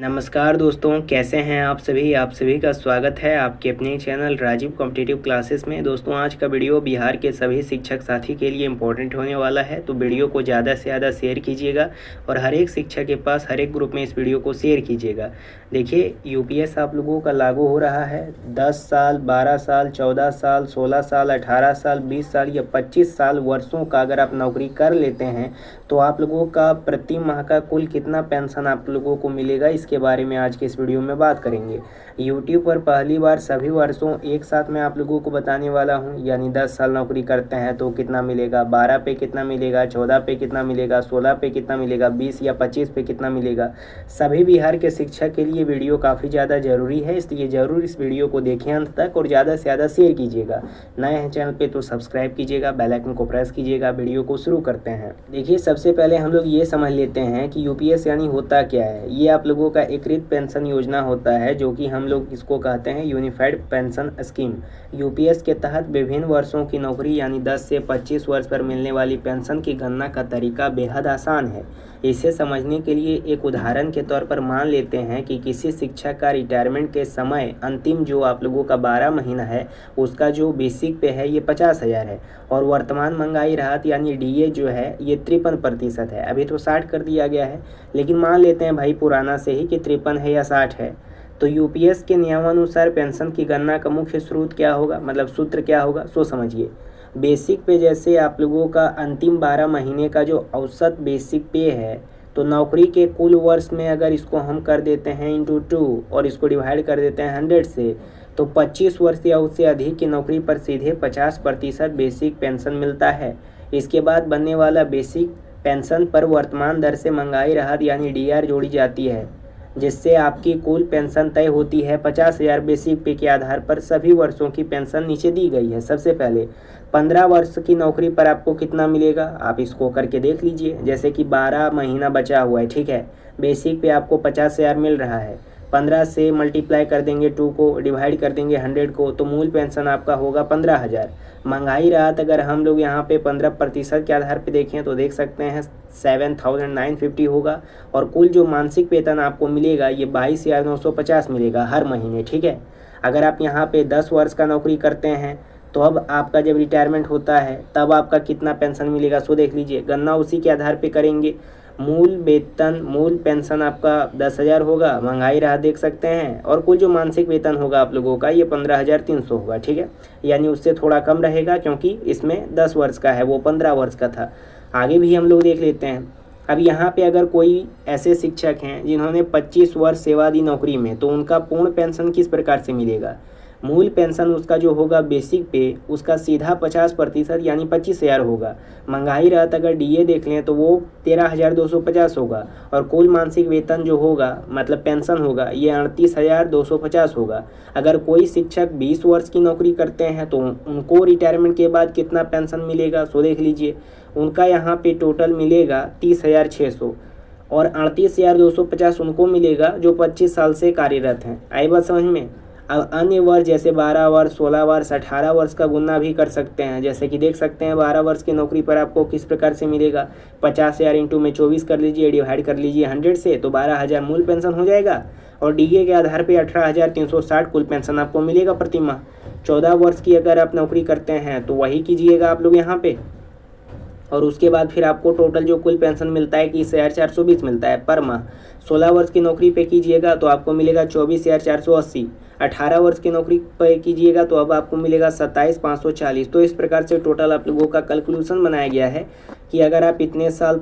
नमस्कार दोस्तों, कैसे हैं आप सभी का स्वागत है आपके अपने चैनल राजीव कॉम्पिटिटिव क्लासेस में। दोस्तों, आज का वीडियो बिहार के सभी शिक्षक साथी के लिए इम्पोर्टेंट होने वाला है, तो वीडियो को ज़्यादा से ज़्यादा शेयर कीजिएगा और हर एक शिक्षक के पास हर एक ग्रुप में इस वीडियो को शेयर कीजिएगा। देखिए, यूपीएस आप लोगों का लागू हो रहा है। 10 साल, 12 साल, 14 साल, 16 साल, 18 साल, 20 साल या 25 साल वर्षों का अगर आप नौकरी कर लेते हैं तो आप लोगों का प्रति माह का कुल कितना पेंशन आप लोगों को मिलेगा, इसके बारे में आज के इस वीडियो में बात करेंगे। यूट्यूब पर पहली बार सभी वर्षों एक साथ मैं आप लोगों को बताने वाला हूं, यानी 10 साल नौकरी करते हैं तो कितना मिलेगा, 12 पे कितना मिलेगा, 14 पे कितना मिलेगा, 16 पे कितना मिलेगा, 20 या 25 पे कितना मिलेगा। सभी बिहार के शिक्षक के लिए वीडियो काफ़ी ज़्यादा ज़रूरी है, इसलिए ज़रूर इस वीडियो को देखें अंत तक और ज़्यादा से ज़्यादा शेयर कीजिएगा। नए हैं चैनल पे तो सब्सक्राइब कीजिएगा, बेल आइकन को प्रेस कीजिएगा। वीडियो को शुरू करते हैं। देखिए, सबसे पहले हम लोग ये समझ लेते हैं कि यूपीएस यानी होता क्या है। ये आप लोगों का एकीकृत पेंशन योजना होता है, जो कि हम लोग इसको कहते हैं यूनिफाइड पेंशन स्कीम। यूपीएस के तहत विभिन्न वर्षों की नौकरी यानी 10 से 25 वर्ष पर मिलने वाली पेंशन की गणना का तरीका बेहद आसान है। इसे समझने के लिए एक उदाहरण के तौर पर मान लेते हैं कि किसी शिक्षक का रिटायरमेंट के समय अंतिम जो आप लोगों का 12 महीना है उसका जो बेसिक पे है ये 50,000 है और वर्तमान महंगाई राहत यानी डीए जो है ये 53% है। अभी तो 60 कर दिया गया है, लेकिन मान लेते हैं भाई पुराना से ही कि 53 है या 60 है। तो यूपीएस के नियमानुसार पेंशन की गणना का मुख्य स्रोत क्या होगा, मतलब सूत्र क्या होगा, सो समझिए। बेसिक पे जैसे आप लोगों का अंतिम 12 महीने का जो औसत बेसिक पे है, तो नौकरी के कुल वर्ष में अगर इसको हम कर देते हैं इंटू 2 और इसको डिवाइड कर देते हैं 100 से, तो 25 वर्ष या उससे अधिक की नौकरी पर सीधे 50% बेसिक पेंशन मिलता है। इसके बाद बनने वाला बेसिक पेंशन पर वर्तमान दर से महंगाई राहत यानी डीआर जोड़ी जाती है, जिससे आपकी कुल पेंशन तय होती है। 50,000 बेसिक पे के आधार पर सभी वर्षों की पेंशन नीचे दी गई है। सबसे पहले 15 वर्ष की नौकरी पर आपको कितना मिलेगा, आप इसको करके देख लीजिए। जैसे कि 12 महीना बचा हुआ है, ठीक है, बेसिक पे आपको 50,000 मिल रहा है। 15 से मल्टीप्लाई कर देंगे 2 को, डिवाइड कर देंगे 100 को, तो मूल पेंशन आपका होगा 15,000। महंगाई राहत अगर हम लोग यहाँ पे 15% के आधार पे देखें तो देख सकते हैं 7,950 होगा और कुल जो मासिक वेतन आपको मिलेगा ये 22,950 मिलेगा हर महीने, ठीक है। अगर आप यहाँ पे 10 वर्ष का नौकरी करते हैं तो अब आपका जब रिटायरमेंट होता है तब आपका कितना पेंशन मिलेगा सो देख लीजिए। गणना उसी के आधार पे करेंगे। मूल पेंशन आपका 10,000 होगा, महंगाई राहत देख सकते हैं, और कुल जो मासिक वेतन होगा आप लोगों का ये 15,300 होगा, ठीक है। यानी उससे थोड़ा कम रहेगा क्योंकि इसमें 10 वर्ष का है, वो 15 वर्ष का था। आगे भी हम लोग देख लेते हैं। अब यहाँ पे अगर कोई ऐसे शिक्षक हैं जिन्होंने 25 वर्ष सेवा दी नौकरी में, तो उनका पूर्ण पेंशन किस प्रकार से मिलेगा। मूल पेंशन उसका जो होगा बेसिक पे उसका सीधा 50% यानी 25,000 होगा। महंगाई राहत अगर डीए देख लें तो वो 13,250 होगा और कुल मासिक वेतन जो होगा मतलब पेंशन होगा ये 38,250 होगा। अगर कोई शिक्षक 20 वर्ष की नौकरी करते हैं तो उनको रिटायरमेंट के बाद कितना पेंशन मिलेगा सो देख लीजिए। उनका यहाँ पे टोटल मिलेगा 30,600 और 38,250 उनको मिलेगा जो 25 साल से कार्यरत हैं। आई बात समझ में। अब अन्य वर्ष जैसे 12 वर्ष, 16 वर्ष, 18 वर्ष का गुना भी कर सकते हैं। जैसे कि देख सकते हैं 12 वर्ष की नौकरी पर आपको किस प्रकार से मिलेगा। 50,000 इंटू में 24 कर लीजिए, डिवाइड कर लीजिए 100 से, तो 12,000 मूल पेंशन हो जाएगा और डीए के आधार पे 18,360 कुल पेंशन आपको मिलेगा प्रति माह। 14 वर्ष की अगर आप नौकरी करते हैं तो वही कीजिएगा आप लोग यहाँ पे, और उसके बाद फिर आपको टोटल जो कुल पेंशन मिलता है 21,420 मिलता है पर माह। 16 वर्ष की नौकरी पे कीजिएगा तो आपको मिलेगा 24,480। 18 वर्ष की नौकरी पे कीजिएगा तो अब आपको मिलेगा 27,540। तो इस प्रकार से टोटल आप लोगों का कैलकुलेशन बनाया गया है कि अगर आप इतने साल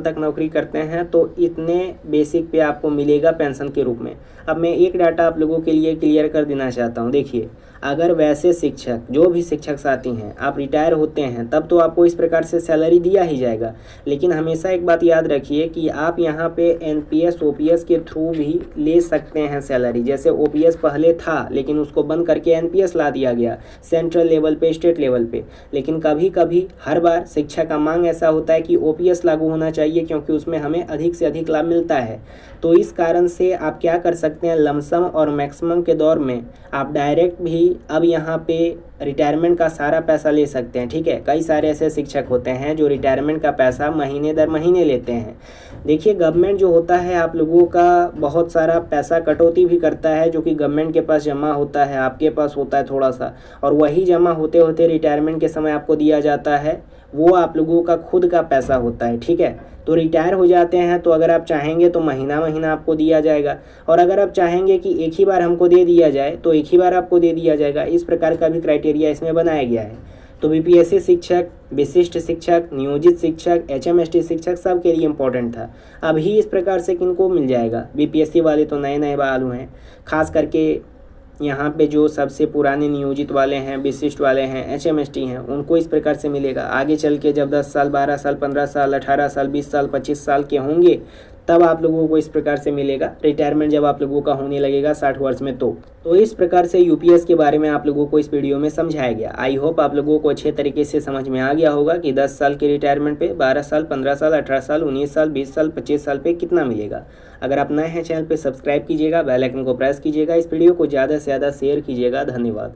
तक नौकरी करते हैं तो इतने बेसिक पे आपको मिलेगा पेंशन के रूप में। अब मैं एक डाटा आप लोगों के लिए क्लियर कर देना चाहता हूँ। देखिए, अगर वैसे शिक्षक जो भी शिक्षक साथी हैं आप रिटायर होते हैं तब तो आपको इस प्रकार से सैलरी दिया ही जाएगा, लेकिन हमेशा एक बात याद रखिए कि आप यहाँ पे एनपीएस ओपीएस के थ्रू भी ले सकते हैं सैलरी। जैसे ओपीएस पहले था लेकिन उसको बंद करके एनपीएस ला दिया गया सेंट्रल लेवल पे, स्टेट लेवल पे, लेकिन कभी कभी हर बार शिक्षा का मांग ऐसा होता है कि ओपीएस लागू होना चाहिए क्योंकि उसमें हमें अधिक से अधिक लाभ मिलता है। तो इस कारण से आप क्या कर सकते हैं, लमसम और मैक्सिमम के दौर में आप डायरेक्ट भी अब यहाँ पे रिटायरमेंट का सारा पैसा ले सकते हैं। ठीक है, कई सारे ऐसे शिक्षक होते हैं जो रिटायरमेंट का पैसा महीने दर महीने लेते हैं। देखिए, गवर्नमेंट जो होता है आप लोगों का बहुत सारा पैसा कटौती भी करता है, जो कि गवर्नमेंट के पास जमा होता है, आपके पास होता है थोड़ा सा, और वही जमा होते होते रिटायरमेंट के समय आपको दिया जाता है, वो आप लोगों का खुद का पैसा होता है। ठीक है, तो रिटायर हो जाते हैं तो अगर आप चाहेंगे तो महीना महीना आपको दिया जाएगा, और अगर आप चाहेंगे कि एक ही बार हमको दे दिया जाए तो एक ही बार आपको दे दिया जाएगा। इस प्रकार का भी क्राइटेरिया इसमें बनाया गया है। तो बीपीएससी शिक्षक, विशिष्ट शिक्षक, नियोजित शिक्षक, एचएमएसटी शिक्षक सबके लिए इम्पोर्टेंट था। अभी इस प्रकार से किनको मिल जाएगा? बीपीएससी वाले तो नए नए मालूम हैं, खास करके यहाँ पे जो सबसे पुराने नियोजित वाले हैं, विशिष्ट वाले हैं, एचएमएसटी हैं, उनको इस प्रकार से मिलेगा। आगे चल के जब 10 साल, 12 साल, 15 साल, 18 साल, 20 साल, 25 साल के होंगे तब आप लोगों को इस प्रकार से मिलेगा रिटायरमेंट, जब आप लोगों का होने लगेगा 60 वर्ष में। तो इस प्रकार से यूपीएस के बारे में आप लोगों को इस वीडियो में समझाया गया। आई होप आप लोगों को अच्छे तरीके से समझ में आ गया होगा कि 10 साल के रिटायरमेंट पे 12 साल, 15 साल, 18 साल, 19 साल, 20 साल, 25 साल पे कितना मिलेगा। अगर आप नए हैं चैनल पे सब्सक्राइब कीजिएगा, बेल आइकन को प्रेस कीजिएगा, इस वीडियो को ज़्यादा से ज़्यादा शेयर कीजिएगा। धन्यवाद।